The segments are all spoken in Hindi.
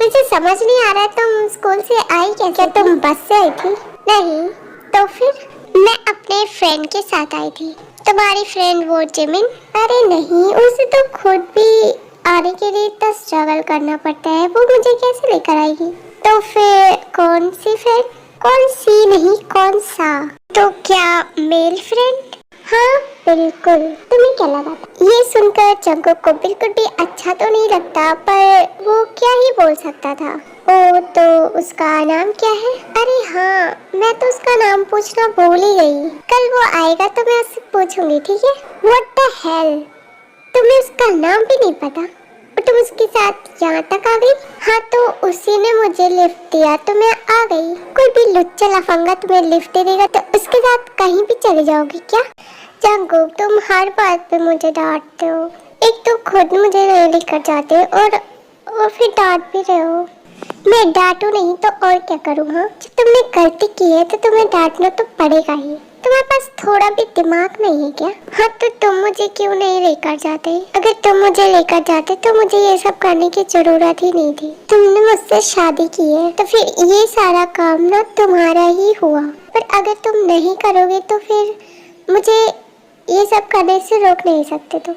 मुझे समझ नहीं आ रहा है, तुम स्कूल से आई कैसे? क्या तुम बस से आई थी? नहीं तो फिर? मैं अपने फ्रेंड के साथ आई थी। तुम्हारी फ्रेंड वो जिमिन? अरे नहीं, उसे तो खुद भी आने के लिए इतना स्ट्रगल करना पड़ता है, वो मुझे कैसे लेकर आएगी? तो फिर कौन सी फ्रेंड? कौन सी नहीं, कौन सा? तो क्या मेल फ्रेंड? हाँ बिल्कुल। तुम्हें क्या लगा था? ये सुनकर जंगकुक को बिल्कुल भी अच्छा तो नहीं लगता, पर वो क्या ही बोल सकता था। ओ तो उसका नाम क्या है? अरे हाँ, मैं तो उसका नाम पूछना भूल ही गई। कल वो आएगा तो मैं उससे पूछूंगी, ठीक है? What the hell? तुम्हें उसका नाम भी नहीं पता और तुम उसके साथ यहाँ तक आ गई? हाँ तो उसी ने मुझे लिफ्ट दिया तो मैं आ गई। कोई भी लुच्चा लफंगा तुम्हें लिफ्ट दे देगा तो उसके साथ कहीं भी चले जाओगी क्या? जंगकुक, तुम हर बात पे मुझे डांटते हो। एक तो खुद मुझे नहीं लेकर जाते और फिर डांट भी रहे हो। मैं डांटू नहीं तो और क्या करूँ? हाँ, जब तुमने गलती की है तो तुम्हें डांटना तो पड़ेगा ही। तुम्हारे पास थोड़ा भी दिमाग नहीं है क्या? हाँ तो तुम मुझे क्यों नहीं लेकर जाते? अगर तुम मुझे लेकर जाते तो मुझे ये सब करने की जरूरत ही नहीं थी। तुमने मुझसे शादी की है तो फिर ये सारा काम ना तुम्हारा ही हुआ। पर अगर तुम नहीं करोगे तो फिर मुझे ये सब करने से रोक नहीं सकते तुम।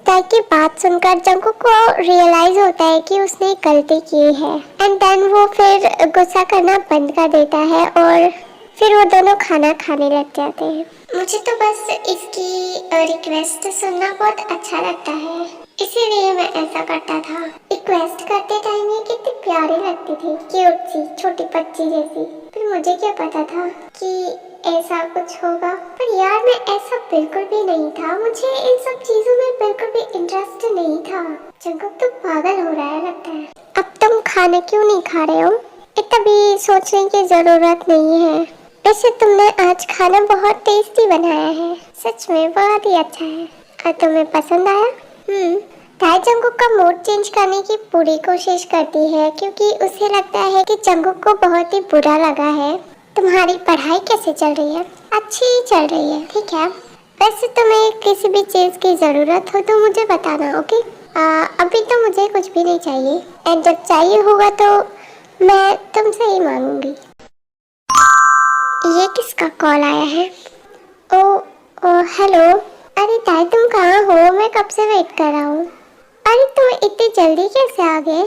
ताकि बात सुनकर जंगकुक को रियलाइज होता है कि उसने गलती की है एंड देन वो फिर गुस्सा करना बंद कर देता है और फिर वो दोनों खाना खाने लग जाते हैं। मुझे तो बस इसकी रिक्वेस्ट सुनना बहुत अच्छा लगता है, इसीलिए मैं ऐसा करता था। रिक्वेस्ट करते टाइम ये कितनी प्यारी लगती थी, क्यूट सी छोटी बच्ची जैसी। फिर मुझे क्या पता था कि ऐसा कुछ होगा। पर यार मैं ऐसा बिल्कुल भी नहीं था, मुझे इन सब चीजों में बिल्कुल भी इंटरेस्ट नहीं था। जंगकुक तो पागल हो रहा है लगता है। अब तुम खाना क्यों नहीं खा रहे हो? इतना भी सोचने की जरूरत नहीं है। वैसे तुमने आज खाना बहुत टेस्टी बनाया है, सच में बहुत ही अच्छा है। और तुम्हें पसंद आया? ताई जंगकुक का मूड चेंज करने की पूरी कोशिश करती है क्योंकि उसे लगता है कि जंगकुक को बहुत ही बुरा लगा है। तुम्हारी पढ़ाई कैसे चल रही है? अच्छी चल रही है, ठीक है। वैसे तुम्हें किसी भी चीज की जरूरत हो तो मुझे बताना, ओके? अभी तो मुझे कुछ भी नहीं चाहिए एंड जब चाहिए होगा तो मैं तुमसे ही मांगूंगी। ये किसका कॉल आया है? ओ हेलो। अरे ताई तुम कहाँ हो? मैं कब से वेट कर रहा हूँ। अरे तुम इतनी जल्दी कैसे आ गए?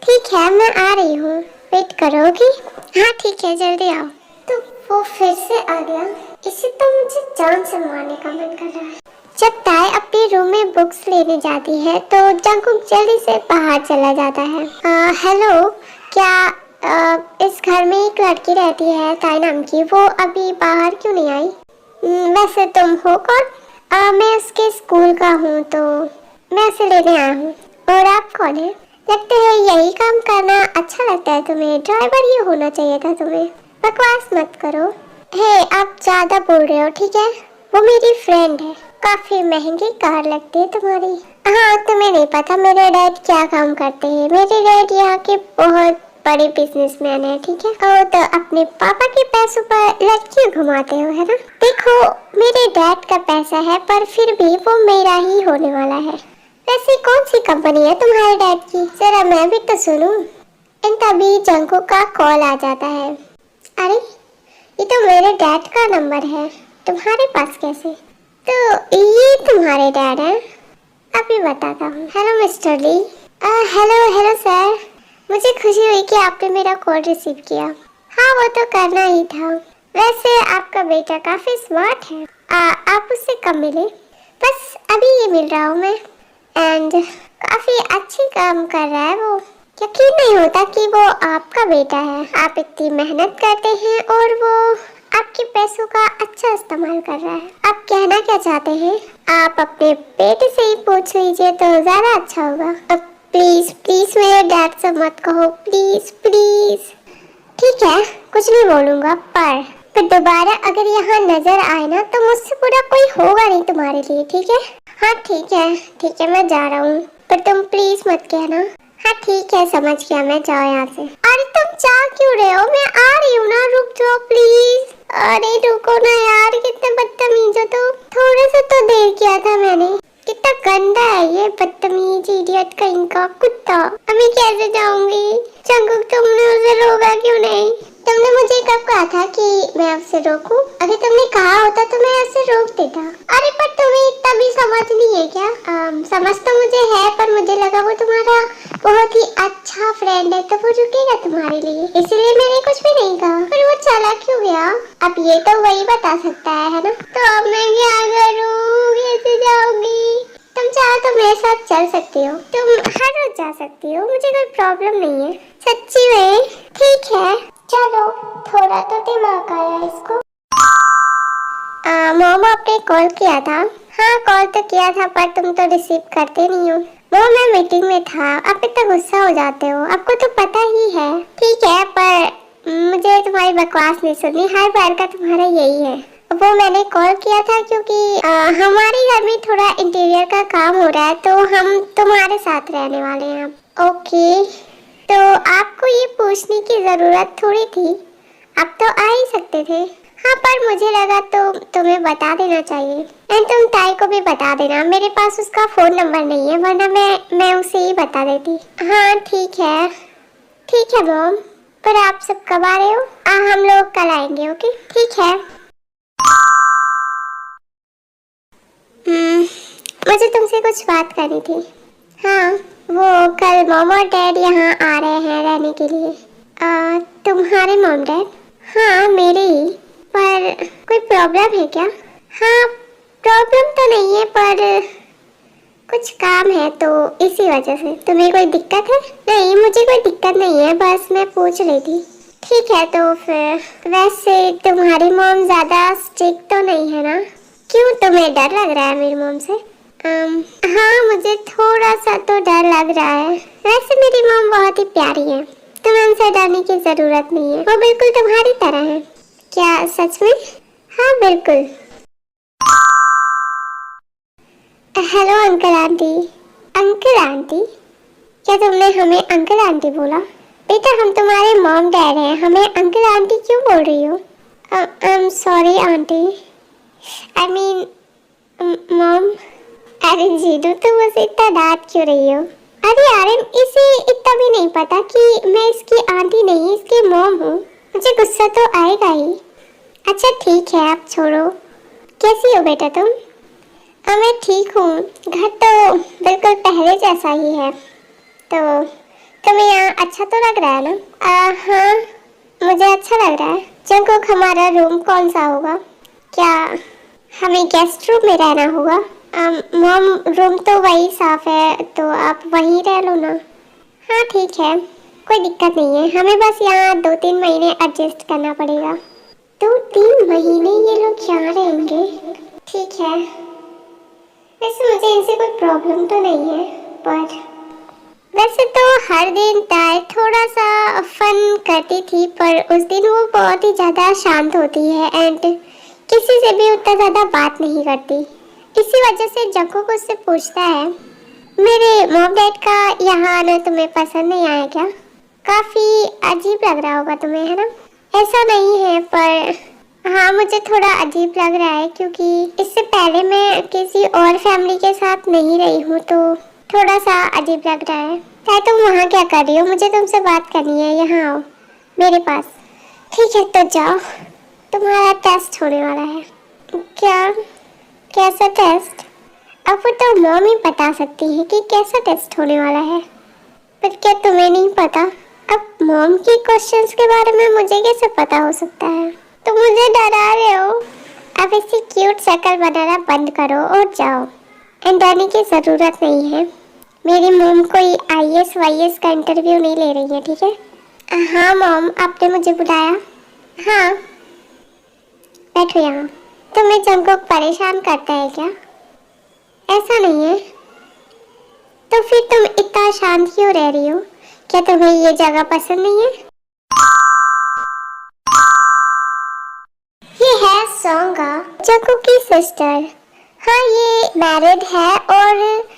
ठीक है मैं आ रही हूँ, वेट करोगी? हाँ ठीक है जल्दी आओ। तो वो फिर से आ गया, इसे तो मुझे जान से मारने का मन कर रहा है। जब ताई अपने रूम में बुक्स लेने जाती है तो जंगकुक जल्दी से बाहर चला जाता है। हेलो, क्या इस घर में एक लड़की रहती है ताई नाम की, वो अभी बाहर क्यों नहीं आई? वैसे तुम हो कौन? मैं उसके स्कूल का हूँ तो मैं उसे लेने आया हूँ। और आप कौन है? लगता है यही काम करना अच्छा लगता है तुम्हें, ड्राइवर ही होना चाहिए था तुम्हें। बकवास मत करो। हे आप ज्यादा बोल रहे हो, ठीक है? वो मेरी फ्रेंड है, काफी महंगी कार लगती है तुम्हारी। हाँ तुम्हें नहीं पता मेरे डैड क्या काम करते हैं। मेरे डैड यहाँ के बहुत बड़े बिजनेसमैन है, ठीक है? और तो अपने पापा के पैसों पर लड़कियां घुमाते हो, है ना? देखो मेरे डैड का पैसा है पर फिर भी वो मेरा ही होने वाला है। वैसे कौन सी कंपनी है तुम्हारे डैड की? जरा मैं भी तो सुनूं। इन तभी जंगकुक का कॉल आ जाता है। अरे ये तो मेरे डैड का नंबर है, तुम्हारे पास कैसे? तो ये तुम्हारे डैड हैं? अभी बताता हूँ। हेलो मिस्टर ली। हेलो सर, मुझे खुशी हुई कि आपने मेरा कॉल रिसीव किया। हाँ वो तो करना ही था। वैसे आपका बेटा काफी स्मार्ट है। आप उससे कब मिले? बस अभी ये मिल रहा हूँ मैं एंड काफी अच्छी काम कर रहा है वो। यकीन नहीं होता कि वो आपका बेटा है। आप इतनी मेहनत करते हैं और वो आपके पैसों का अच्छा इस्तेमाल कर रहा है। आप कहना क्या चाहते हैं? आप अपने बेटे से ही पूछ लीजिए तो ज्यादा अच्छा होगा। अब प्लीज प्लीज मेरे डैड से मत कहो, प्लीज प्लीज। ठीक है कुछ नहीं बोलूंगा, पर फिर दोबारा अगर यहाँ नजर आए ना तो मुझसे बुरा कोई होगा नहीं तुम्हारे लिए, ठीक है? हाँ ठीक है मैं जा रहा हूँ, पर तुम प्लीज मत कहना। हाँ ठीक है समझ गया, मैं जाओ यहाँ से। अरे तुम जा क्यों रहे हो? मैं आ रही हूँ ना, रुक जाओ प्लीज। अरे रुको ना यार, कितने बदतमीज हो तुम। थोड़ा सा तो देर किया था मैंने। कितना गंदा है ये बदतमीज इडियट कहीं का कुत्ता। अभी कैसे जाऊंगी? क्यों नहीं? तुमने मुझे कब कहा था कि मैं आपसे रोकूं? अगर तुमने कहा होता तो मैं आपसे रोक देता। अरे पर तुम्हें इतना भी समझ नहीं है क्या? समझ तो मुझे है, पर मुझे लगा वो तुम्हारा बहुत ही अच्छा फ्रेंड है तो वो रुकेगा तुम्हारे लिए, इसलिए मैंने कुछ भी नहीं कहा। पर वो चला क्यों गया? अब ये तो वही बता सकता है ना? तो अब मैं क्या करूँ? कैसे जाऊंगी? तुम चाहो तो मेरे साथ चल सकती हो, तुम हर रोज जा सकती हो, मुझे कोई प्रॉब्लम नहीं है। सच्ची में? ठीक है चलो, थोड़ा तो दिमाग आया इसको। मॉम आपने कॉल किया था? हाँ कॉल तो किया था, पर तुम तो रिसीव करते नहीं हो। वो मैं मीटिंग में था, आप इतना गुस्सा हो जाते हो, आपको तो पता ही है। ठीक है, पर मुझे तुम्हारी बकवास नहीं सुननी, हर बार का तुम्हारा यही है। वो मैंने कॉल किया था क्योंकि हमारे घर में थोड़ा इंटीरियर का काम हो रहा है, तो हम तुम्हारे साथ रहने वाले हैं। ओके, तो आपको ये पूछने की जरूरत थोड़ी थी, आप तो आ ही सकते थे। हाँ पर मुझे लगा तो तुम्हें बता देना चाहिए, एंड तुम ताई को भी बता देना। मेरे पास उसका फोन नंबर नहीं है, वरना मैं उसे ही बता देती। हाँ ठीक है मॉम, पर आप सब कब आ रहे हो? हम लोग कल आएंगे। ओके ठीक है। मुझे तुमसे कुछ बात करनी थी। हाँ, वो कल मॉम और डैड यहाँ आ रहे हैं रहने के लिए। तुम्हारे मॉम डैड? हाँ मेरे ही, पर कोई प्रॉब्लम है क्या? हाँ प्रॉब्लम तो नहीं है, पर कुछ काम है तो इसी वजह से। तुम्हें कोई दिक्कत है? नहीं मुझे कोई दिक्कत नहीं है, बस मैं पूछ रही थी। ठीक है तो फिर वैसे तुम्हारी मॉम ज्यादा स्ट्रिक्ट तो नहीं है ना? क्यों, तुम्हें डर लग रहा है मेरी मॉम से? हाँ मुझे थोड़ा सा तो डर लग रहा है। वैसे मेरी मॉम बहुत ही प्यारी है, तुम्हें उनसे डरने की जरूरत नहीं है, वो बिल्कुल तुम्हारी तरह है। क्या सच में? हाँ बिल्कुल। Hello uncle aunty. Uncle aunty? क्या तुमने हमें अंकल आंटी बोला? बेटा हम तुम्हारे मॉम डैड हैं, हमें अंकल आंटी क्यों बोल रही हो? I am sorry aunty, I mean mom. अरे जीनू तुम उसे इतना डांट क्यों रही हो? अरे यार इसे इतना भी नहीं पता कि मैं इसकी आंटी नहीं इसकी मॉम हूँ, मुझे गुस्सा तो आएगा ही। अच्छा ठीक है आप छोड़ो, कैसी हो बेटा तुम? मैं ठीक हूँ, घर तो बिल्कुल पहले जैसा ही है। तो तुम्हें यहाँ अच्छा तो लग रहा है ना? हाँ मुझे अच्छा लग रहा है। जंकुक हमारा रूम कौन सा होगा? क्या हमें गेस्ट रूम में रहना होगा? मॉम रूम तो वही साफ है, तो आप वहीं रह लो ना। हाँ ठीक है कोई दिक्कत नहीं है, हमें बस यहाँ 2-3 महीने एडजस्ट करना पड़ेगा। 2-3 महीने ये लोग यहाँ रहेंगे? ठीक है, वैसे मुझे इनसे कोई प्रॉब्लम तो नहीं है, पर वैसे तो हर दिन ताई थोड़ा सा फन करती थी, पर उस दिन वो बहुत ही ज़्यादा शांत होती है एंड किसी से भी उतना ज़्यादा बात नहीं करती। इसी वजह से जंकुक उससे पूछता है, मेरे मॉम डैड का यहाँ आना तुम्हें पसंद नहीं आया क्या? काफ़ी अजीब लग रहा होगा तुम्हें, है ना? ऐसा नहीं है, पर हाँ मुझे थोड़ा अजीब लग रहा है क्योंकि इससे पहले मैं किसी और फैमिली के साथ नहीं रही हूँ, तो थोड़ा सा अजीब लग रहा है। चाहे तुम वहाँ क्या कर रही हो, मुझे तुमसे बात करनी है, यहाँ आओ मेरे पास। ठीक है तो जाओ, तुम्हारा टेस्ट होने वाला है। क्या? कैसा टेस्ट? अब वो तो मॉम ही बता सकती है कि कैसा टेस्ट होने वाला है, पर क्या तुम्हें नहीं पता? अब मॉम के क्वेश्चंस के बारे में मुझे कैसे पता हो सकता है? तुम मुझे डरा रहे हो। अब ऐसी क्यूट शक्ल बनाना बंद करो और जाओ, एंड डरने की ज़रूरत नहीं है। मेरी मॉम कोई IAS वाईएस का इंटरव्यू नहीं ले रही है, ठीक है? हाँ मॉम आपने मुझे बुलाया? हाँ बैठो यहाँ। तुम्हें जंकुक परेशान करता है क्या? ऐसा नहीं है, तो फिर तुम इतना शांत क्यों रह रही हो? क्या तुम्हें ये जगह पसंद नहीं है? ये है सोंगा, जंकुक की सिस्टर। हाँ ये मैरिड है और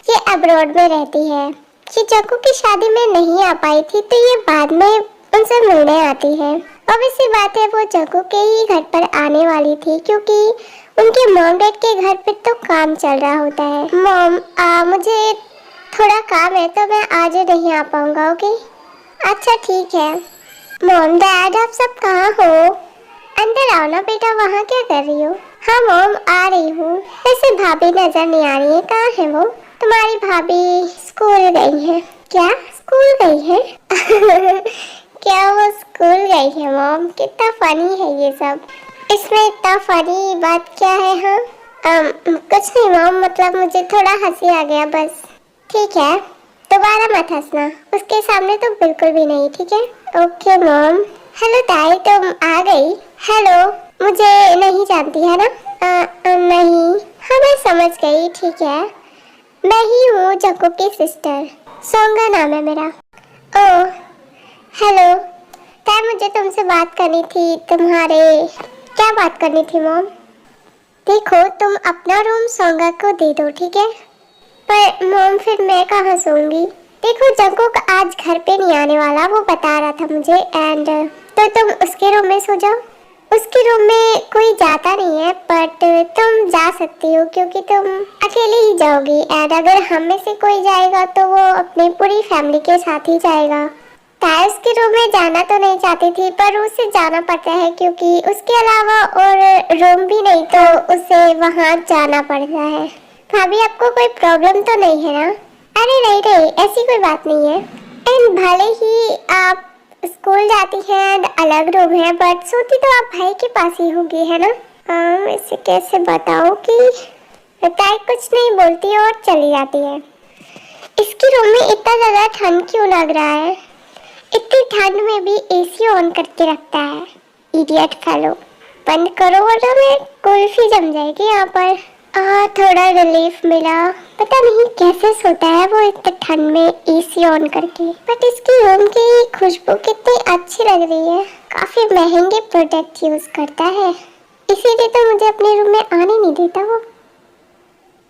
ये अब्रॉड में रहती है। ये जंकुक की शादी में नहीं आ पाई थी, तो ये बाद में उनसे मिलने आती है। ऑब्वियसली बात है वो जंकुक के ही घर पर आने वाली थी, क्योंकि उनके मॉम डैड के घर पे तो काम चल रहा होता है। मॉम मुझे थोड़ा काम है तो मैं आज नहीं आ पाऊंगा। ओके अच्छा ठीक है, मॉम डैड आप सब कहाँ हो? अंदर आओ ना बेटा, वहाँ क्या कर रही हो? हाँ मॉम आ रही हूँ। वैसे भाभी नजर नहीं आ रही है, कहाँ है वो? तुम्हारी भाभी स्कूल गई है। क्या स्कूल गई है? क्या वो स्कूल गई है मॉम? कितना फनी है ये सब। इसमें इतना फनी बात क्या है? हाँ कुछ नहीं मॉम, मतलब मुझे थोड़ा हंसी आ गया बस। ठीक है, दोबारा मत हंसना, उसके सामने तो बिल्कुल भी नहीं, ठीक है? Okay mom. हेलो ताई, तुम आ गई? हेलो, मुझे नहीं जानती है ना? नहीं। हाँ मैं समझ गई, ठीक है। मैं ही हूँ जक्कू की सिस्टर, सोंगा नाम है मेरा। ओह हेलो ताई, मुझे तुमसे बात करनी थी। तुम्हारे क्या बात करनी थी मॉम? देखो तुम अपना रूम सोंगा को दे दो, ठीक है? पर मॉम फिर मैं कहाँ सोऊंगी? देखो जंकुक आज घर पे नहीं आने वाला, वो बता रहा था मुझे, एंड तो तुम उसके रूम में सो जाओ। उसके रूम में कोई जाता नहीं है, बट तुम जा सकती हो क्योंकि तुम अकेले ही जाओगी, एंड अगर हम में से कोई जाएगा तो वो अपनी पूरी फैमिली के साथ ही जाएगा। ताया उसके रूम में जाना तो नहीं चाहती थी, पर उसे जाना पड़ता है क्योंकि उसके अलावा और रूम भी नहीं, तो उसे वहाँ जाना पड़ता है। भाभी आपको कोई प्रॉब्लम तो नहीं है ना? अरे नहीं नहीं, ऐसी कोई बात नहीं है। एंड भले ही आप स्कूल जाती हैं एंड अलग रूम है, बट सोती तो आप भाई के पास ही होगी, है ना? इसे कैसे बताऊं कि ताई कुछ नहीं बोलती और चली जाती है। इसके रूम में इतना ज्यादा ठंड क्यों लग रहा है? इतनी ठंड में भी एसी ऑन करके रखता है, इडियट फेलो। बंद करो वरना मैं कुल्फी जम जाएगी यहाँ पर। थोड़ा रिलीफ मिला। पता नहीं कैसे सोता है वो इतने ठंड में एसी ऑन करके। बट इसकी रूम की खुशबू कितनी अच्छी लग रही है। काफी महंगे प्रोडक्ट यूज करता है, इसीलिए तो मुझे अपने रूम में आने नहीं देता वो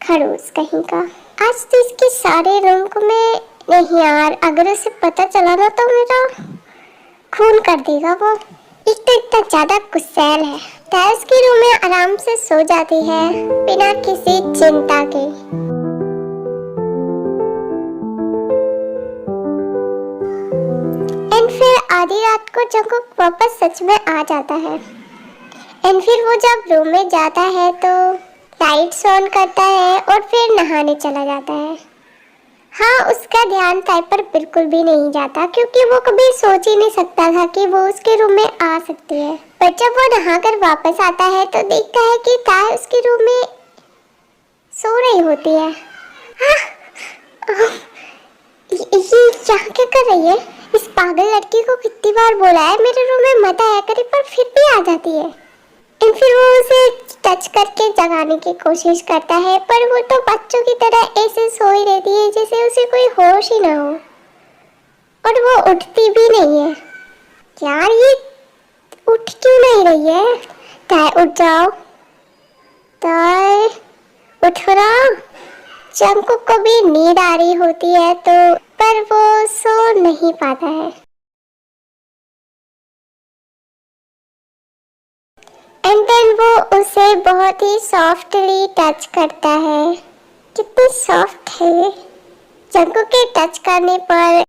खड़ूस कहीं का। आज तो इसके सारे रूम को मैं नहीं यार, अगर उसे पता चला ना तो मेरा खून कर देगा वो। एक तो इतना ज्यादा गुस्सैल है। ताया के रूम में आराम से सो जाती है बिना किसी चिंता के। एंड फिर आधी रात को जंकुक वापस सच में आ जाता है। एंड फिर वो जब रूम में जाता है तो लाइट्स ऑन करता है और फिर नहाने चला जाता है। हाँ उसका ध्यान ताई पर बिल्कुल भी नहीं जाता क्योंकि वो कभी सोच ही नहीं सकता था कि वो उसके रूम में आ सकती है। पर जब वो नहाकर वापस आता है तो देखता है कि ताई उसके रूम में सो रही होती है। ये यहाँ क्या कर रही है? इस पागल लड़की को कितनी बार बोला है मेरे रूम में मत आया करे, पर फिर भी आ जाती है। फिर वो उसे टच करके जगाने की कोशिश करता है, पर वो तो बच्चों की तरह ऐसे सो ही रहती है जैसे उसे कोई होश ही ना हो, और वो उठती भी नहीं है। यार ये उठ क्यों नहीं रही है? ताई उठ जाओ, ताई उठो ना। जंकुक को भी नींद आ रही होती है तो पर वो सो नहीं पाता है। एंड देन वो उसे बहुत ही सॉफ्टली टच करता है। कितनी सॉफ्ट है। जंकुक के टच करने पर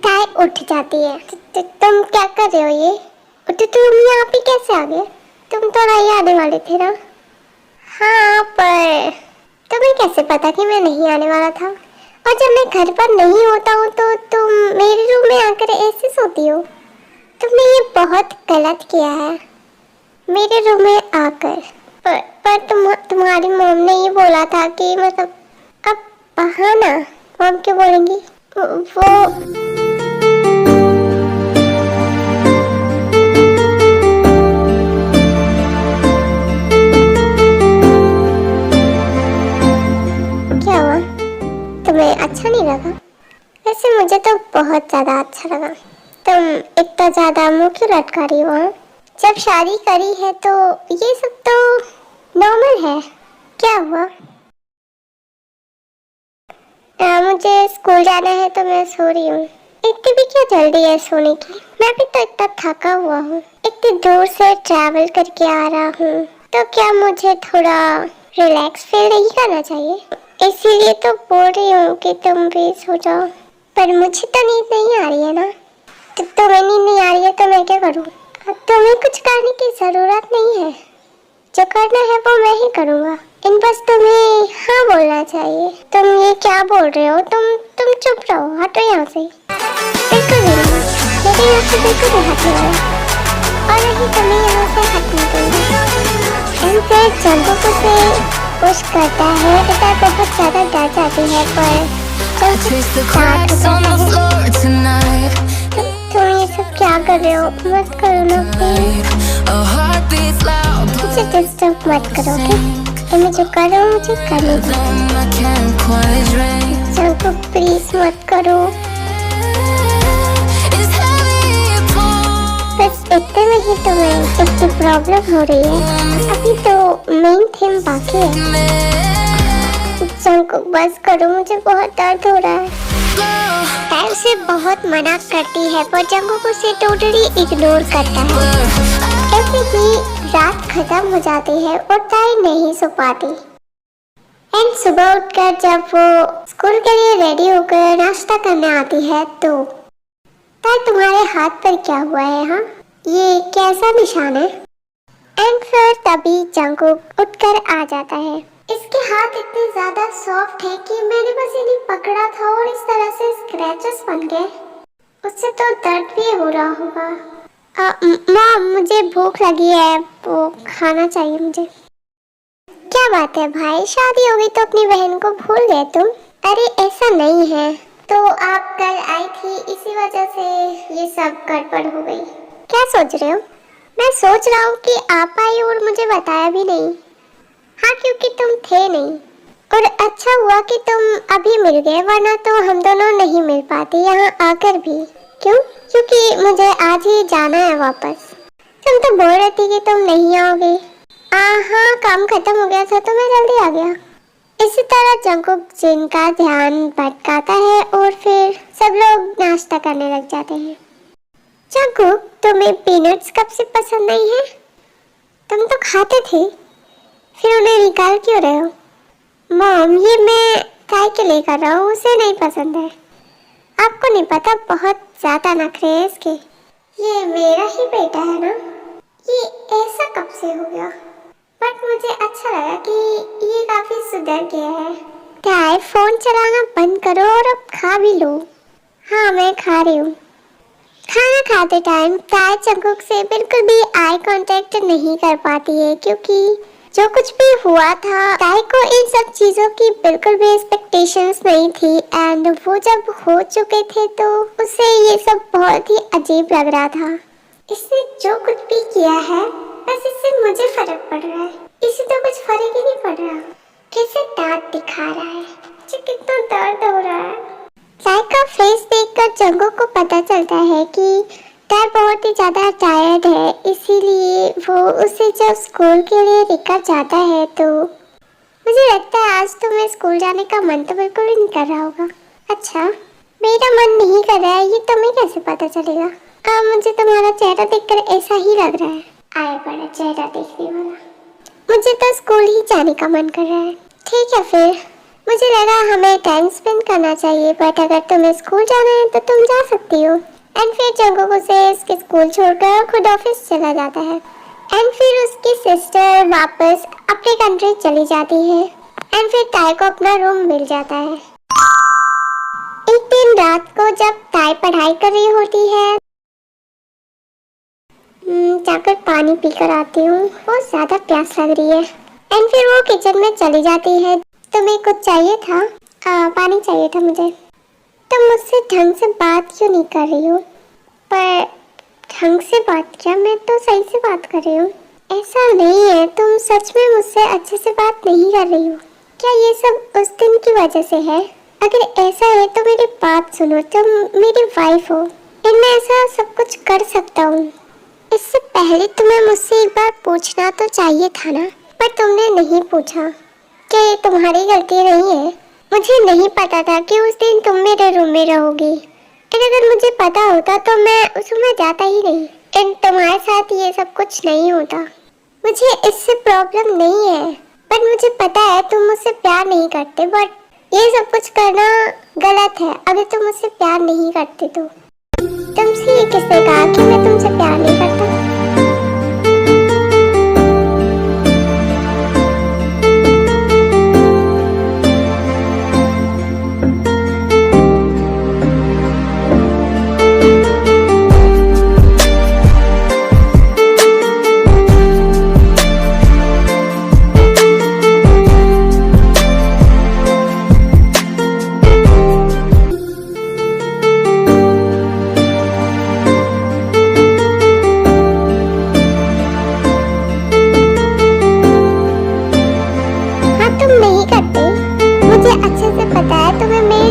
ताई उठ जाती है। तुम क्या कर रहे हो ये? तुम यहाँ पे कैसे आ गए? तुम तो नहीं आने वाले थे ना? हाँ पर तुम्हें कैसे पता कि मैं नहीं आने वाला था? और जब मैं घर पर नहीं होता हूँ तो तुम मेरे रूम में आकर ऐसे सोती हो? तुमने ये बहुत गलत किया है मेरे रूम में आकर। पर तुम्हारी मॉम ने ये बोला था कि मतलब अब बहाना। मॉम क्यों बोलेंगी? वो क्या हुआ? तुम्हें अच्छा नहीं लगा? वैसे मुझे तो बहुत ज्यादा अच्छा लगा। तुम इतना ज्यादा मुंह क्यों लटका रही हो? जब शादी करी है तो ये सब तो नॉर्मल है। क्या हुआ? मुझे स्कूल जाना है तो मैं सो रही हूँ। इतनी भी क्या जल्दी है सोने की? मैं भी तो इतना थका हुआ हूँ, इतनी दूर से ट्रैवल करके आ रहा हूँ, तो क्या मुझे थोड़ा रिलैक्स फील नहीं करना चाहिए? इसीलिए तो बोल रही हूँ कि तुम भी सो जाओ। पर मुझे तो नींद नहीं आ रही है ना। तो करूं? तुम्हें कुछ करने की जरूरत नहीं है, जो करना है वो मैं ही करूंगा। इन बस तुम्हें हाँ बोलना चाहिए। तुम ये क्या बोल रहे हो? तुम चुप रहो, हटो यहाँ से। बिल्कुल भी नहीं, मेरे यहाँ से बिल्कुल भी हटने वाला, और नहीं तुम्हें यहाँ से हटने दूंगी। इनसे जंगुक उसे पुश करता है, बेटा बहुत ज्यादा डर जाती है, पर तुम ये सब क्या कर रहे हो? मत करो ना प्लीज, मुझे डिस्टर्ब मत करो। मैं जो कर रहा हूँ मुझे करने दो। जंगुक प्लीज मत करो। बस इतने में ही तुम्हें इतनी प्रॉब्लम हो रही है, अभी तो मेन थीम बाकी है। जंगुक बस करो, मुझे बहुत दर्द हो रहा है। टाइम से बहुत मना करती है पर जंगुक उसे टोटली इग्नोर करता है। ऐसे ही रात खत्म हो जाती है और ताई नहीं सो पाती। एंड सुबह उठकर जब वो स्कूल के लिए रेडी होकर नाश्ता करने आती है तो ताई तुम्हारे हाथ पर क्या हुआ है? हाँ, ये कैसा निशान है? एंड फिर तभी जंगुक उठकर आ जाता है। इसके हाथ इतने ज्यादा सॉफ्ट है कि मैंने बस इन्हें पकड़ा था और इस तरह से स्क्रैचेस बन गए। उससे तो दर्द भी हो रहा होगा। मॉम, मुझे भूख लगी है, वो खाना चाहिए मुझे। क्या बात है भाई, शादी होगी तो अपनी बहन को भूल गए तुम? अरे ऐसा नहीं है, तो आप कल आई थी इसी वजह से ये सब गड़बड़ हो गई। क्या सोच रहे हो? मैं सोच रहा हूँ कि आप आई और मुझे बताया भी नहीं। हाँ, क्योंकि तुम थे नहीं, और अच्छा हुआ कि तुम अभी मिल गए, वरना तो हम दोनों नहीं मिल पाते यहाँ आकर भी। क्यों? क्योंकि मुझे आज ही जाना है वापस। तुम तो बोल रही थी कि तुम नहीं आओगे। हाँ, काम खत्म हो गया था तो मैं जल्दी आ गया। इसी तरह जंगुक जिनका ध्यान भटकाता है और फिर सब लोग नाश्ता करने लग जाते हैं। जंगुक, तुम्हें पीनट्स कब से पसंद नहीं है? तुम तो खाते थे, फिर उन्हें निकाल क्यों रहे हो? मॉम, ये मैं काय के लिए कर रहा हूँ, उसे नहीं पसंद है। आपको नहीं पता, बहुत ज्यादा नखरे हैं इसके। ये मेरा ही बेटा है ना? ये ऐसा कब से हो गया? बट मुझे अच्छा लगा कि ये काफी सुधर गया है। काय, फोन चलाना बंद करो और अब खा भी लो। हाँ, मैं खा रही हूँ। खाना खाते टाइम ताई जंगुक से बिल्कुल भी आई कांटेक्ट नहीं कर पाती है, क्योंकि जो कुछ भी हुआ था ताई को इन सब चीजों की बिल्कुल भी एक्सपेक्टेशंस नहीं थी। एंड वो जब हो चुके थे तो उसे ये सब बहुत ही अजीब लग रहा था। इसने जो कुछ भी किया है बस इससे मुझे फर्क पड़ रहा है, इसे तो कुछ फर्क ही नहीं पड़ रहा। कैसे दांत दिखा रहा है, मुझे कितना दर्द हो रहा है। ताई का फेस देखकर जंगुक को पता चलता है कि ताई बहुत ही ज्यादा टायर्ड है, इसीलिए वो उसे जब स्कूल के लिए लेकर जाता है तो मुझे लगता है आज तुम्हें स्कूल जाने का मन तो बिल्कुल ही नहीं कर रहा होगा। अच्छा, मेरा मन नहीं कर रहा है, ये तुम्हें कैसे पता चलेगा? मुझे तुम्हारा चेहरा देखकर ऐसा ही लग रहा है। आए बड़ा चेहरा देखने वाला, मुझे तो स्कूल ही जाने का मन कर रहा है। ठीक है, फिर मुझे लगा हमें टाइम स्पेंड करना चाहिए, बट अगर तुम्हें स्कूल जाना है तो तुम जा सकती हो। एंड फिर जंगुक उसे इसके स्कूल छोड़कर खुद ऑफिस चला जाता है। एंड फिर उसकी सिस्टर वापस अपनी कंट्री चली जाती है। एंड फिर ताई को अपना रूम मिल जाता है। एक दिन रात को जब ताई पढ़ाई कर रही होती है, जाकर पानी पीकर आती हूँ, बहुत ज्यादा प्यास लग रही है। एंड फिर वो किचन में चली जाती है। तुम्हें कुछ चाहिए था? पानी चाहिए था मुझे। तुम मुझसे ढंग से बात क्यों नहीं कर रही हो? पर ढंग से बात क्या, मैं तो सही से बात कर रही हूँ। ऐसा नहीं है, तुम सच में मुझसे अच्छे से बात नहीं कर रही हो। क्या ये सब उस दिन की वजह से है? अगर ऐसा है तो मेरी बात सुनो, तुम मेरी वाइफ हो, मैं ऐसा सब कुछ कर सकता हूँ। इससे पहले तुम्हें मुझसे एक बार पूछना तो चाहिए था ना, पर तुमने नहीं पूछा। क्या ये तुम्हारी गलती नहीं है? मुझे नहीं पता था कि उस दिन तुम मेरे रूम में रहोगी। अगर मुझे पता होता तो मैं उस रूम में जाता ही नहीं। तुम्हारे साथ ये सब कुछ नहीं होता। मुझे इससे प्रॉब्लम नहीं है, बट मुझे पता है तुम मुझसे प्यार नहीं करते, बट ये सब कुछ करना गलत है अगर तुम मुझसे प्यार नहीं करते तो। तुमसे ये किसने कहा कि मैं तुमसे प्यार नहीं करता?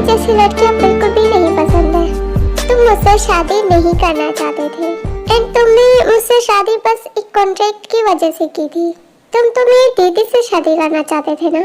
जैसी लड़कियां बिल्कुल भी नहीं पसंद है। तुम मुझसे शादी नहीं करना चाहते थे एंड तुमने मुझसे शादी बस एक कॉन्ट्रैक्ट की वजह से की थी। तुम तो मेरी दीदी से शादी करना चाहते थे ना?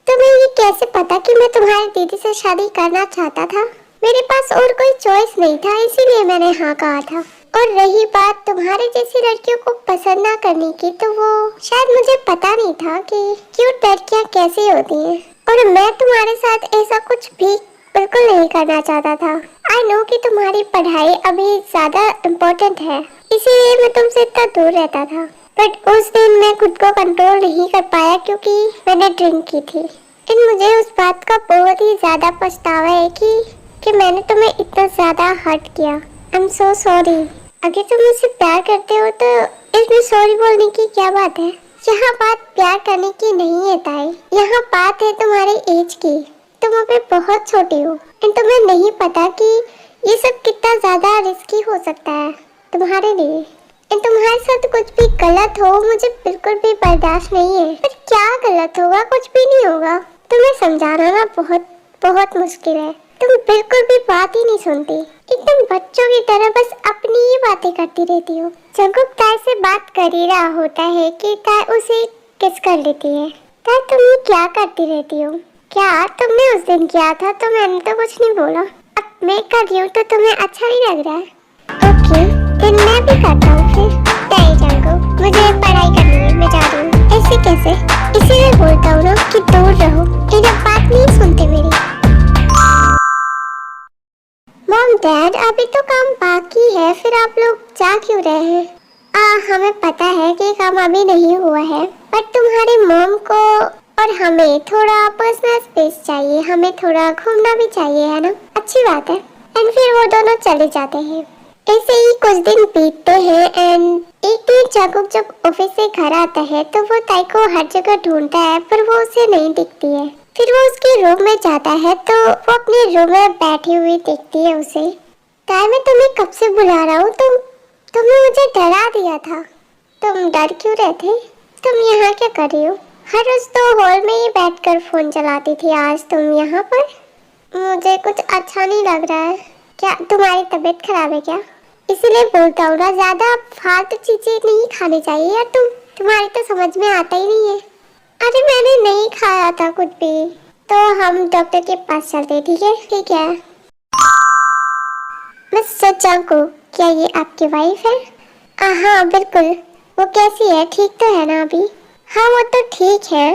तुम्हें ये कैसे पता कि मैं तुम्हारी दीदी से शादी करना चाहता था? मेरे पास और कोई चॉइस नहीं था, इसीलिए मैंने हाँ कहा था। और रही बात तुम्हारे जैसी लड़कियों को पसंद ना करने की, तो वो शायद मुझे पता नहीं था कि क्यूट लड़कियां कैसी होती हैं। और मैं तुम्हारे साथ ऐसा कुछ भी बिल्कुल नहीं करना चाहता था। आई नो कि तुम्हारी पढ़ाई अभी ज्यादा इम्पोर्टेंट है, इसीलिए मैं तुमसे इतना दूर रहता था। बट उस दिन मैं खुद को कंट्रोल नहीं कर पाया क्योंकि मैंने ड्रिंक की थी। एंड मुझे उस बात का बहुत ही ज्यादा पछतावा है कि मैंने तुम्हें इतना ज्यादा हर्ट किया। I am so sorry. अगर तुम मुझसे प्यार करते हो तो इसमें सॉरी बोलने की क्या बात है? यहाँ बात प्यार करने की नहीं है ताई, यहाँ बात है तुम्हारी एज की। तुम अभी बहुत छोटी हो एंड तुम्हें नहीं पता कि ये सब कितना ज्यादा रिस्की हो सकता है तुम्हारे लिए। एंड तुम्हारे साथ कुछ भी गलत हो मुझे बिल्कुल भी बर्दाश्त नहीं है। पर क्या गलत होगा? कुछ भी नहीं होगा। तुम्हें समझाना ना बहुत बहुत मुश्किल है। तुम बिल्कुल भी बात ही नहीं सुनती, एकदम बच्चों की तरह बस अपनी ही बातें करती रहती हो। जंकुक ताई से बात कर ही रहा होता है कि ताई उसे किस कर लेती है। ताई तुम ये क्या करती रहती हो? क्या तुमने उस दिन किया था तो मैंने तो कुछ नहीं बोला। अब मैं कर रही हूँ तो तुम्हें अच्छा नहीं लग रहा है? ओके, फिर मैं भी करता हूँ फिर। नहीं जंकुक, मुझे पढ़ाई करनी है, मैं जा रही हूँ। ऐसे कैसे? इसीलिए बोलता हूँ ना कि दूर रहो। ये बात नहीं सुनते मेरी। मॉम डैड, अभी तो काम बाकी है, फिर आप लोग जा क्यों रहे हैं? हमें पता है कि काम अभी नहीं हुआ है, पर तुम्हारी मॉम को और हमें थोड़ा पर्सनल स्पेस चाहिए, हमें थोड़ा घूमना भी चाहिए, है ना? अच्छी बात है। एंड फिर वो दोनों चले जाते हैं। ऐसे ही कुछ दिन बीतते हैं एंड एक दिन जंकुक जब ऑफिस से घर आता है तो वो ताई को हर जगह ढूंढता है पर वो उसे नहीं दिखती है। फिर वो उसके रूम में जाता है तो वो अपने रूम में बैठी हुई देखती है उसे। ताई, मैं तुम्हें कब से बुला रहा हूँ, तुमने मुझे डरा दिया था। तुम डर क्यों रहे थे? तुम यहाँ क्या कर रही हो? हर रोज तो हॉल में ही बैठकर फोन चलाती थी, आज तुम यहाँ पर? मुझे कुछ अच्छा नहीं लग रहा है। क्या तुम्हारी तबीयत खराब है क्या? इसीलिए बोलता हूँ ना, ज्यादा फालतू चीजें नहीं खानी चाहिए यार। तुम्हारी तो समझ में आता ही नहीं है। अरे मैंने नहीं खाया था कुछ भी। तो हम डॉक्टर के पास चलते, ठीक है? ठीक है। मिस्टर जंकुक, क्या ये आपकी वाइफ है? हाँ बिल्कुल। वो कैसी है? ठीक तो है ना अभी? हाँ वो तो ठीक है।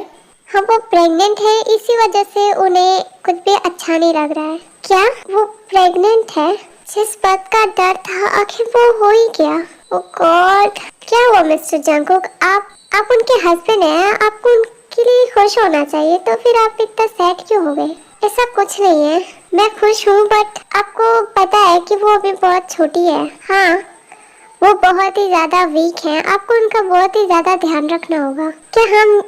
हाँ वो प्रेग्नेंट है, इसी वजह से उन्हें कुछ भी अच्छा नहीं लग रहा है। क्या वो प्रेग्नेंट है? जिस बात का डर था आखिर वो हो ही गया। ओह गॉड, क्या हुआ मिस्टर जंकुक? आप उनके हस्बैंड हैं, आपको उनके लिए खुश होना चाहिए, तो फिर आप इतना सैड क्यों हो गए? ऐसा कुछ नहीं है, मैं खुश हूँ, बट आपको पता है कि वो अभी बहुत छोटी है। हाँ वो बहुत ही ज्यादा वीक हैं, आपको उनका बहुत ही ज्यादा ध्यान रखना होगा। क्या हम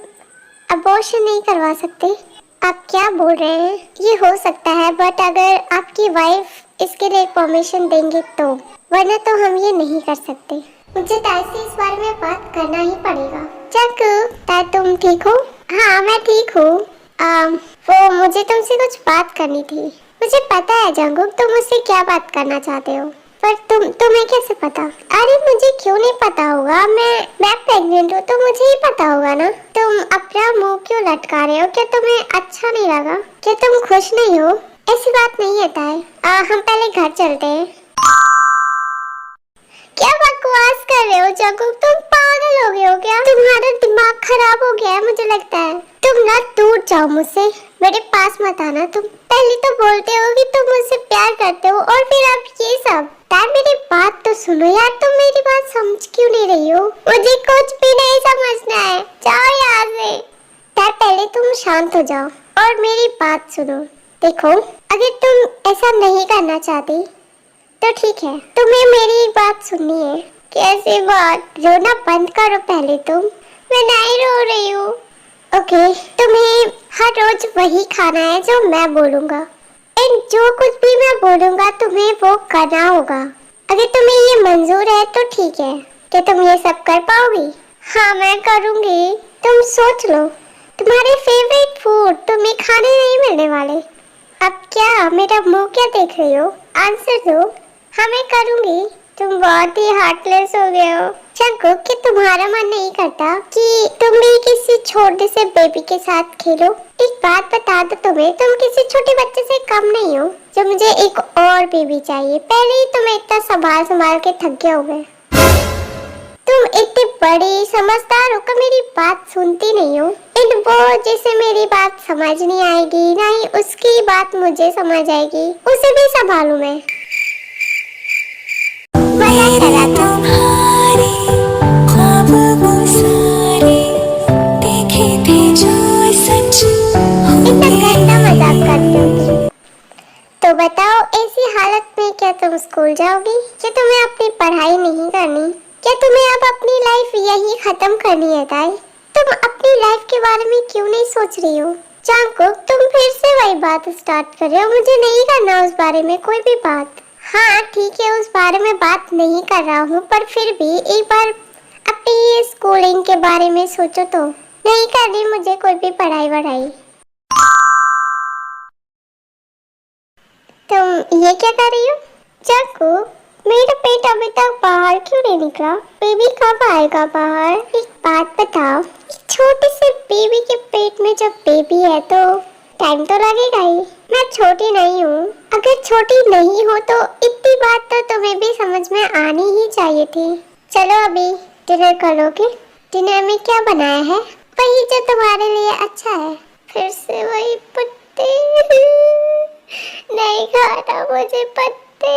अबॉर्शन नहीं करवा सकते? आप क्या बोल रहे हैं? ये हो सकता है, बट अगर आपकी वाइफ इसके लिए परमिशन देंगे तो, वरना तो हम ये नहीं कर सकते। मुझे ताई से इस बारे में बात करना ही पड़ेगा। जंकुक, ताई तुम ठीक हो? हाँ मैं ठीक हूँ। वो मुझे तुमसे कुछ बात करनी थी। मुझे पता है जंकुक तुम मुझसे क्या बात करना चाहते हो, पर तुम्हें कैसे पता? अरे मुझे क्यों नहीं पता होगा? मैं प्रेग्नेंट हूँ तो मुझे ही पता होगा ना। तुम अपना मुंह क्यों लटका रहे हो? क्या तुम्हें अच्छा नहीं लगा? क्या तुम खुश नहीं हो? ऐसी बात नहीं है ताई। हम पहले घर चलते हैं। क्या बकवास कर रहे हो जंकुक? तुम पागल हो गए हो क्या? तुम्हारा दिमाग खराब हो गया है मुझे लगता है। तुम ना दूर जाओ मुझसे, मेरे पास मत आना। तुम पहले तो बोलते हो कि तुम मुझसे प्यार करते हो और फिर अब ये सब। ताई मेरी बात तो सुनो यार, तुम मेरी बात समझ क्यों नहीं रही हो? मुझे कुछ भी नहीं समझना है, जाओ यहाँ से। यार पहले तुम शांत हो जाओ और मेरी बात सुनो। देखो, अगर तुम ऐसा नहीं करना चाहती तो ठीक है, तुम्हें मेरी बात सुननी है। कैसी बात? रोना बंद करो पहले तुम। मैं नहीं रो रही हूँ। ओके, तुम्हें हर रोज वही खाना है जो मैं बोलूँगा, एंड जो कुछ भी मैं बोलूँगा तुम्हें वो करना होगा। अगर तुम्हें ये मंजूर है तो ठीक है। क्या तुम ये सब कर पाओगी? हाँ मैं करूँगी। तुम सोच लो, तुम्हारे फेवरेट फूड तुम्हें खाने नहीं मिलने वाले। अब क्या मेरा मुंह क्या देख रही हो? आंसर दो। हाँ मैं करूँगी। तुम बहुत ही हार्टलेस हो गए हो। जंकुक, कि तुम्हारा मन नहीं करता कि तुम भी किसी छोटे से बेबी के साथ खेलो? एक बात बता दो तुम्हें, तुम किसी छोटे बच्चे से कम नहीं हो जो मुझे एक और बेबी चाहिए। पहले ही तुम इतना संभाल संभाल के थक गए हो गए। तुम इतनी बड़ी समझदार होकर मेरी बात सुनती नहीं हो। इन वो जैसे मेरी बात समझ नहीं आएगी, ना ही उसकी बात मुझे समझ आएगी, उसे भी संभालूं मैं। तो बताओ, ऐसी हालत में क्या तुम स्कूल जाओगी? क्या तुम्हें अपनी पढ़ाई नहीं करनी? क्या तुम्हें अब अपनी लाइफ यही खत्म करनी है? ताई, तुम अपनी लाइफ के बारे में क्यों नहीं सोच रही हो? जंकुक, तुम फिर से वही बात स्टार्ट कर रहे हो। मुझे नहीं करना उस बारे में कोई भी बात। हाँ ठीक है, उस बारे में बात नहीं कर रहा हूँ, पर फिर भी एक बार अपनी स्कूलिंग के बारे में सोचो तो। नहीं करनी मुझे कोई भी पढ़ाई वढ़ाई। तुम ये क्या कर रही हो? जंकुक, मेरा पेट अभी तक बाहर क्यों नहीं निकला? बेबी कब आएगा बाहर? एक बात बताओ, एक छोटे से बेबी के पेट में जब बेबी है तो टाइम तो लगेगा ही। मैं छोटी नहीं हूँ। अगर छोटी नहीं हो तो इतनी बात तो तुम्हें भी समझ में आनी ही चाहिए थी। चलो अभी डिनर करोगे? डिनर में क्या बनाया है? वही जो तुम्हारे लिए अच्छा है। फिर से वही पत्ते। नहीं खाना मुझे पत्ते।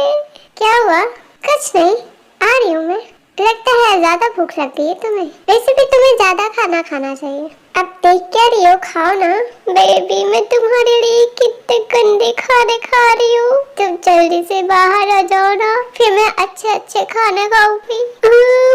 क्या हुआ? कुछ नहीं, आ रही हूँ मैं। लगता है ज्यादा भूख लगती है तुम्हें। वैसे भी तुम्हें ज्यादा खाना खाना चाहिए। अब देख क्या रही हो? खाओ ना। बेबी, मैं तुम्हारे लिए कितने गंदे खाने खा रही हूँ। तुम जल्दी से बाहर आ जाओ ना, फिर मैं अच्छे अच्छे खाने खाऊंगी।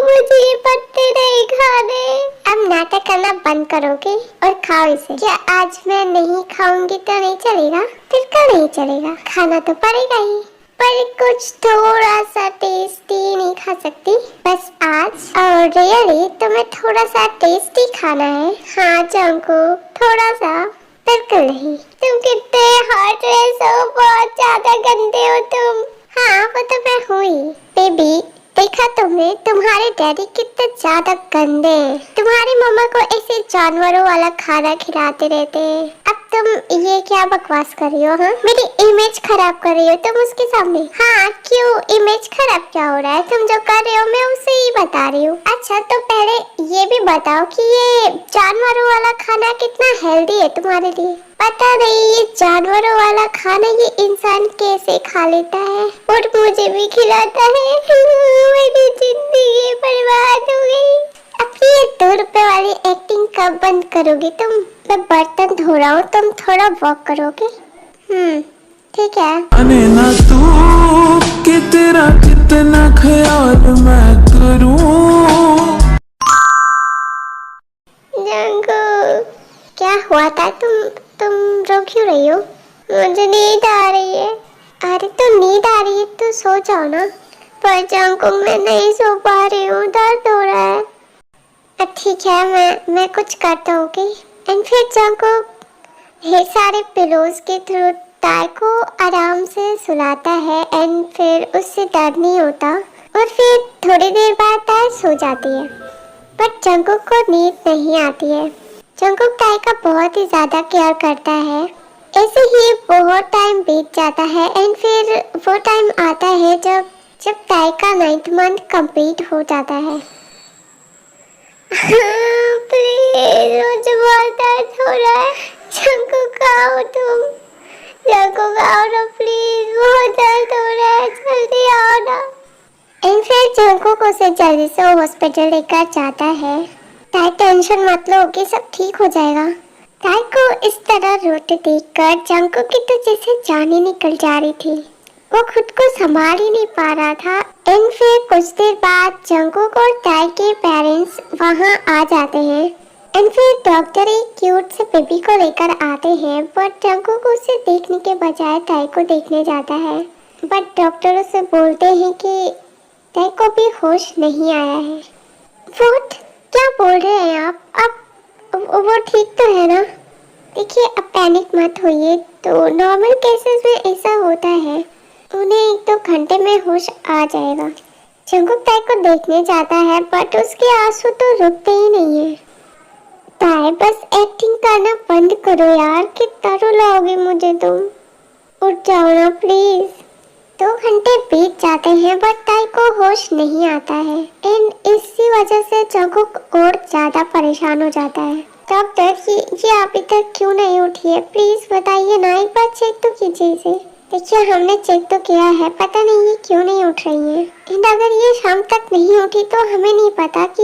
मुझे ये पत्ते नहीं खाने। अब नाटक करना बंद करोगे और खाओ इसे। क्या आज मैं नहीं खाऊंगी तो नहीं चलेगा? फिर क्यों नहीं चलेगा? खाना तो पड़ेगा ही, पर कुछ थोड़ा सा टेस्टी नहीं खा सकती बस आज? और रियली तुम्हें थोड़ा सा टेस्टी खाना है? हाँ जंकुक, थोड़ा सा। बिल्कुल नहीं। तुम कितने हार्टलेस हो, बहुत ज्यादा गंदे हो तुम। हाँ वो तो मैं हूँ ही। बेबी, देखा तुमने, तुम्हारे डैडी कितने ज्यादा गंदे हैं। तुम्हारी मम्मा को ऐसे जानवरों वाला खाना खिलाते रहते हैं। अब तुम ये क्या बकवास कर रही हो? हाँ, मेरी इमेज खराब कर रही हो तुम उसके सामने। हाँ क्यों, इमेज खराब क्या हो रहा है? तुम जो कर रहे हो मैं उसे ही बता रही हूँ। अच्छा तो पहले ये भी बताओ कि ये जानवरों वाला खाना कितना हेल्दी है तुम्हारे लिए? पता नहीं ये जानवरों वाला खाना ये इंसान कैसे खा लेता है और मुझे भी खिलाता है। मेरी जिंदगी बर्बाद हो गई। अब ये 2 रुपए वाली एक्टिंग कब बंद करोगे तुम? मैं बर्तन धो रहा हूँ, तुम थोड़ा वॉक करोगे? ठीक है। अने ना तू कि तेरा कितना ख्याल मैं करूं। जंकुक, क्या हुआ था? तुम रो क्यों रही हो? मुझे नींद आ रही है। अरे तो नींद आ रही है तो सो जाओ ना। पर जंकुक मैं नहीं सो पा रही हूँ, दर्द हो रहा है। ठीक है, मैं कुछ करता हूँ ओके। एंड फिर जंकुक ढेर सारे पिलोज के थ्रू ताई को आराम से सुलाता है एंड फिर उससे दर्द नहीं होता और फिर थोड़ी देर बाद ताई सो जाती है। बट जंकुक को नींद नहीं आती है। जंकुक ताई का बहुत ही ज्यादा केयर करता है। ऐसे ही बहुत टाइम बीत जाता है एंड फिर वो टाइम आता है जब ताई का 9th मंथ कंप्लीट हो जाता है। प्लीज, मुझे बहुत दर्द हो रहा है। जंकुक आओ तुम। जंकुक आओ ना प्लीज, बहुत दर्द हो रहा है, जल्दी आओ ना। एंड फिर जंगकुक उसे जल्दी से हॉस्पिटल लेकर जाता है। ताई टेंशन मत लो कि सब ठीक हो जाएगा। ताई को इस तरह रोते देखकर जंगकुक की तो जैसे जान ही निकल जा रही थी। वो खुद को संभाल ही नहीं पा रहा था। एंड फिर कुछ देर बाद जंगकुक और ताई के पेरेंट्स वहाँ आ जाते हैं। एंड फिर डॉक्टर एक क्यूट से बेबी को लेकर आते हैं, बट जंगकुक उसे देखने के बजाय ताई को देखने जाता है। बट डॉक्टर उसे बोलते हैं कि ताई को भी होश नहीं आया है। व्हाट? क्या बोल रहे हैं आप? वो ठीक तो है ना? देखिए, अब पैनिक मत होइए। तो नॉर्मल केसेस में ऐसा होता है, उन्हें 1-2 घंटे में होश आ जाएगा। जंगकुक ताई को देखने जाता है, बट उसके आंसू तो रुकते ही नहीं है। ताई, बस एक्टिंग करना बंद करो यार, कितना रुलाओगे मुझे तुम। उठ जाओ ना प्लीज। 2 घंटे बीत जाते हैं, बट ताई को होश नहीं आता है। एंड इसी वजह से जंगकुक और ज्यादा परेशान हो जाता है। डॉक्टर, ये अभी तक क्यों नहीं उठी है? प्लीज बताइए ना, एक बार चेक तो कीजिए इसे। देखिए, हमने चेक तो किया है, पता नहीं ये क्यों नहीं उठ रही है। एंड अगर ये शाम तक नहीं उठी तो हमें नहीं पता कि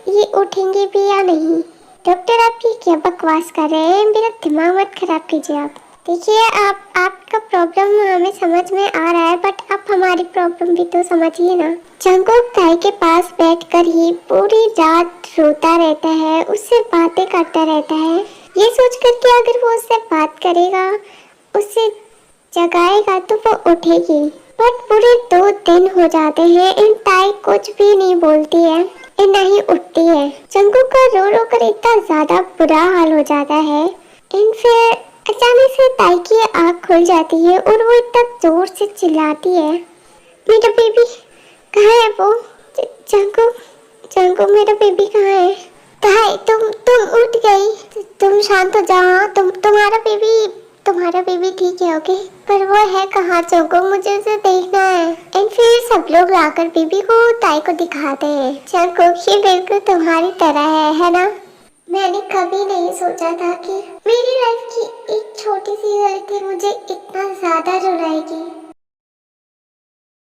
ये उठेंगी भी या नहीं। डॉक्टर, आप ये क्या बकवास कर रहे हैं? मेरा दिमाग मत खराब कीजिए आप। देखिए, आपका प्रॉब्लम हमें समझ में आ रहा है, बट आप हमारी प्रॉब्लम भी तो समझिए ना। जंगकुक ताई के पास बैठकर ही पूरी रात रोता रहता है, उससे बातें करता रहता है, ये सोचकर कि अगर वो उससे बात करेगा, उससे जगाएगा तो वो उठेगी। बट पूरे 2 दिन हो जाते हैं, इन ताई कुछ भी नहीं बोलती है, इन नहीं उठती है। जंगकुक का रो रो कर इतना ज्यादा बुरा हाल हो जाता है। इन फिर अचानक से ताई की आँख खुल जाती है और वो इतना जोर से चिल्लाती है, मेरा बेबी कहाँ है? वो जंगकुक मेरा बेबी कहाँ है? ताई, तुम उठ गई? तुम शांत हो जाओ। तुम्हारा बेबी ठीक है, ओके? पर वो है कहाँ जंगकुक? मुझे उसे देखना है। एंड फिर सब लोग लाकर बेबी को ताई को दिखाते हैं। जंगकुक, ये बिल्कुल तुम्हारी तरह है ना? मैंने कभी नहीं सोचा था कि मेरी लाइफ की एक छोटी सी गलती मुझे इतना ज्यादा रुलाएगी।